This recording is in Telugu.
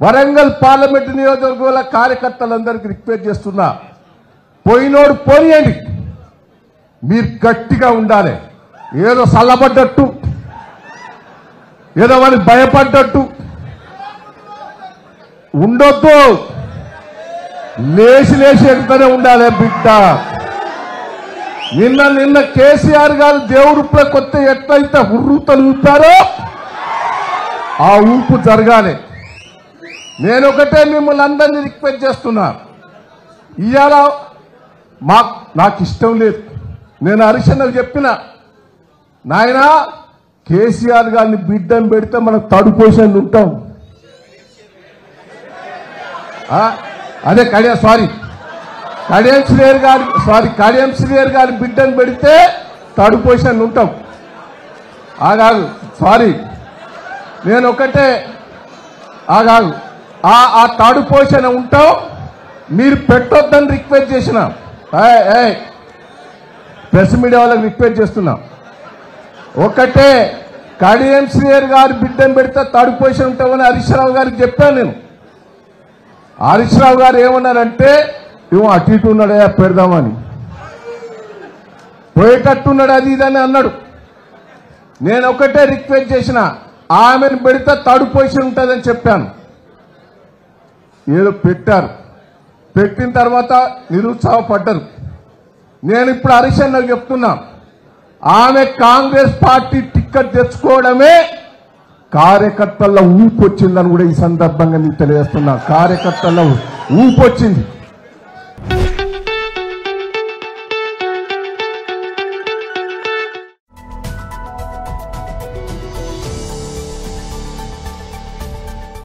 వరంగల్ పార్లమెంట్ నియోజకవర్గాల కార్యకర్తలందరికీ రిక్వెస్ట్ చేస్తున్నా, పోయినోడు పోనీయండి, మీరు గట్టిగా ఉండాలి. ఏదో సల్లబడ్డట్టు, ఏదో వారికి భయపడ్డట్టు ఉండొద్దు. లేచి లేచి ఎక్కడనే ఉండాలి బిడ్డ. నిన్న కేసీఆర్ గారు దేవుడిపై కొత్త ఎట్లయితే హుర్రూతలు ఊపారో ఆ ఊపు జరగాలి. నేను ఒకటే మిమ్మల్ని అందరినీ రిక్వెస్ట్ చేస్తున్నా, ఇవాళ నాకు ఇష్టం లేదు. నేను హరిశన్నకు చెప్పిన, నాయన కేసీఆర్ గారిని బిడ్డను పెడితే మనం థర్డ్ పొజిషన్ ఉంటాం. అదే కడియం శ్రీహరి గారి బిడ్డను పెడితే థర్డ్ పొజిషన్ ఉంటాం. ఆగాగు నేను ఒకటే ఆగాగు ఆ థర్డ్ పొజిషన్ ఉంటాం. మీరు పెట్టొద్దని రిక్వెస్ట్ చేసిన ప్రెస్ మీడియా వాళ్ళకి రిక్వెస్ట్ చేస్తున్నా. ఒకటే కడియం శ్రీహరి గారి బిడ్డను పెడితే థర్డ్ పొజిషన్ ఉంటామని హరీష్ రావు గారికి చెప్పాను నేను. హరీష్ రావు గారు ఏమన్నారంటే, ఇవ్వ అటు ఇటు ఉన్నాడే పెడదామని, పోయేటట్టున్నాడు అది ఇదని అన్నాడు. నేను ఒకటే రిక్వెస్ట్ చేసిన, ఆమెను పెడితే థర్డ్ పొజిషన్ ఉంటుందని చెప్పాను. ఏదో పెట్టారు, పెట్టిన తర్వాత నిరుత్సాహపడ్డారు. నేను ఇప్పుడు హరీష్ అన్నకు చెప్తున్నా, ఆమె కాంగ్రెస్ పార్టీ టిక్కెట్ తెచ్చుకోవడమే కార్యకర్తల్లో ఊపొచ్చిందని కూడా ఈ సందర్భంగా నీకు తెలియజేస్తున్నా. కార్యకర్తల్లో ఊపొచ్చింది.